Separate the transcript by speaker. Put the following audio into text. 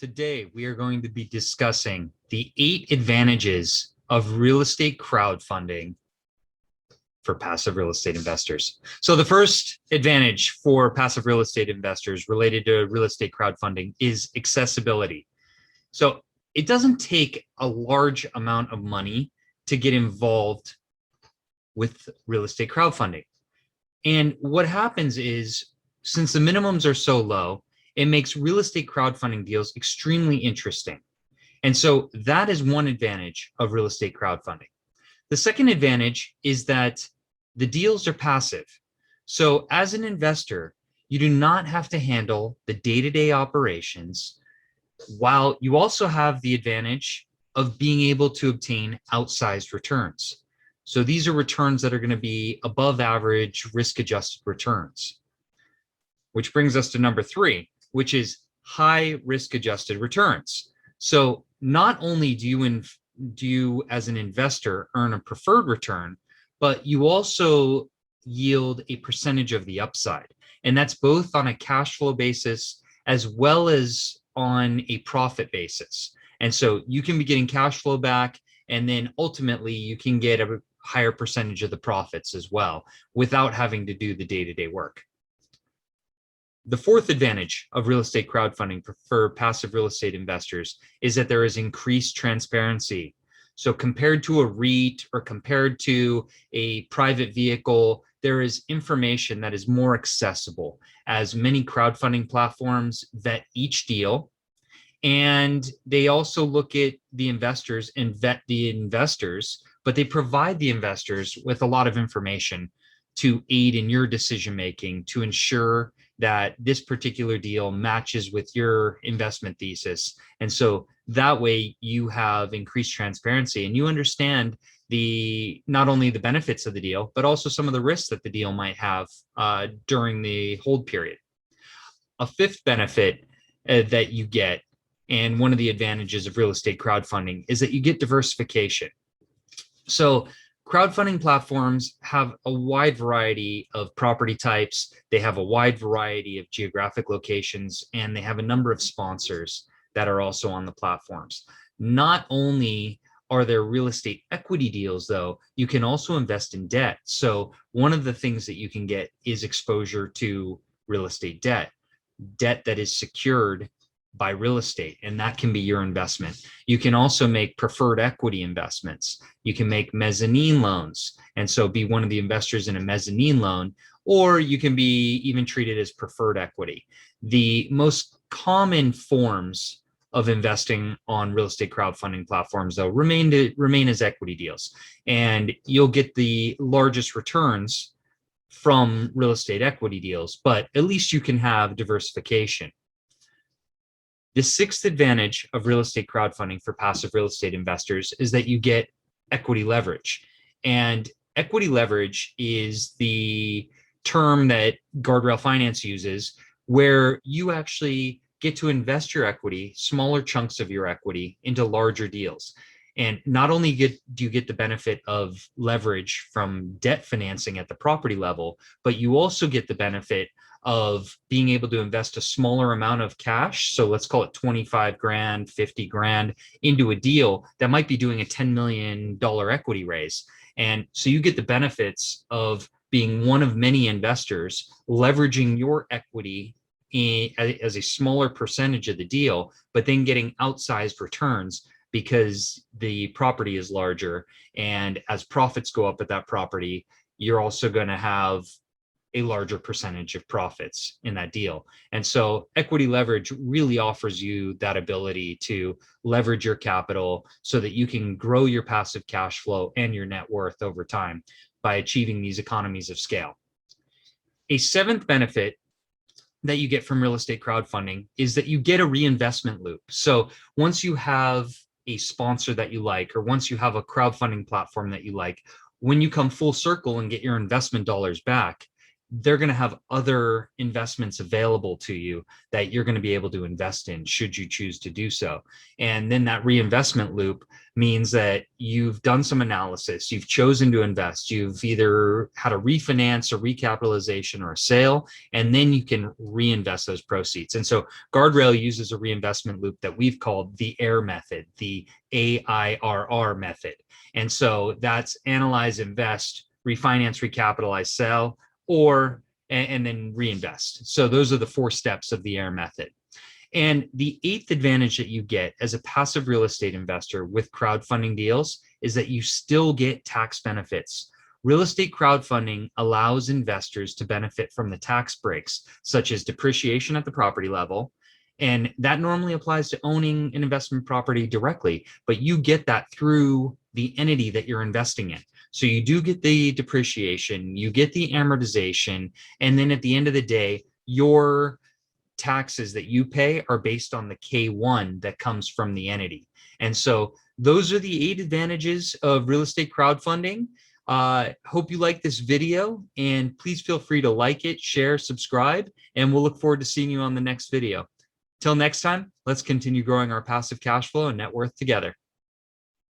Speaker 1: Today, we are going to be discussing the 8 advantages of real estate crowdfunding for passive real estate investors. So the first advantage for passive real estate investors related to real estate crowdfunding is accessibility. So it doesn't take a large amount of money to get involved with real estate crowdfunding. And what happens is, since the minimums are so low, it makes real estate crowdfunding deals extremely interesting. And so that is one advantage of real estate crowdfunding. The second advantage is that the deals are passive. So as an investor, you do not have to handle the day-to-day operations, while you also have the advantage of being able to obtain outsized returns. So these are returns that are going to be above average risk-adjusted returns, which brings us to number 3, which is high risk-adjusted returns. So not only do you as an investor earn a preferred return, but you also yield a percentage of the upside. And that's both on a cash flow basis as well as on a profit basis. And so you can be getting cash flow back, and then ultimately you can get a higher percentage of the profits as well without having to do the day-to-day work. The fourth advantage of real estate crowdfunding for passive real estate investors is that there is increased transparency. So compared to a REIT or compared to a private vehicle, there is information that is more accessible, as many crowdfunding platforms vet each deal, and they also look at the investors and vet the investors, but they provide the investors with a lot of information to aid in your decision making, to ensure that this particular deal matches with your investment thesis. And so that way you have increased transparency and you understand not only the benefits of the deal, but also some of the risks that the deal might have during the hold period. A fifth benefit that you get, and one of the advantages of real estate crowdfunding, is that you get diversification. So crowdfunding platforms have a wide variety of property types. They have a wide variety of geographic locations, and they have a number of sponsors that are also on the platforms. Not only are there real estate equity deals, though, you can also invest in debt. So one of the things that you can get is exposure to real estate debt that is secured by real estate, and that can be your investment. You can also make preferred equity investments. You can make mezzanine loans, and so be one of the investors in a mezzanine loan, or you can be even treated as preferred equity. The most common forms of investing on real estate crowdfunding platforms, though, remain as equity deals, and you'll get the largest returns from real estate equity deals, but at least you can have diversification. The sixth advantage of real estate crowdfunding for passive real estate investors is that you get equity leverage. And equity leverage is the term that Guardrail Finance uses, where you actually get to invest your equity, smaller chunks of your equity, into larger deals. And not only do you get the benefit of leverage from debt financing at the property level, but you also get the benefit of being able to invest a smaller amount of cash. So let's call it 25 grand, 50 grand into a deal that might be doing a $10 million equity raise. And so you get the benefits of being one of many investors, leveraging your equity as a smaller percentage of the deal, but then getting outsized returns because the property is larger. And as profits go up at that property, you're also going to have a larger percentage of profits in that deal. And so equity leverage really offers you that ability to leverage your capital so that you can grow your passive cash flow and your net worth over time by achieving these economies of scale. A seventh benefit that you get from real estate crowdfunding is that you get a reinvestment loop. So once you have a sponsor that you like, or once you have a crowdfunding platform that you like, when you come full circle and get your investment dollars back, they're going to have other investments available to you that you're going to be able to invest in should you choose to do so. And then that reinvestment loop means that you've done some analysis, you've chosen to invest, you've either had a refinance, a recapitalization, or a sale, and then you can reinvest those proceeds. And so Guardrail uses a reinvestment loop that we've called the AIR method, the AIRR method. And so that's analyze, invest, refinance, recapitalize, sell, or and then reinvest. So those are the 4 steps of the AIR method. And the 8th advantage that you get as a passive real estate investor with crowdfunding deals is that you still get tax benefits. Real estate crowdfunding allows investors to benefit from the tax breaks, such as depreciation at the property level. And that normally applies to owning an investment property directly, but you get that through the entity that you're investing in. So you do get the depreciation, you get the amortization, and then at the end of the day, your taxes that you pay are based on the K1 that comes from the entity. And so those are the 8 advantages of real estate crowdfunding. Hope you like this video, and please feel free to like it, share, subscribe, and we'll look forward to seeing you on the next video. Till next time, let's continue growing our passive cash flow and net worth together.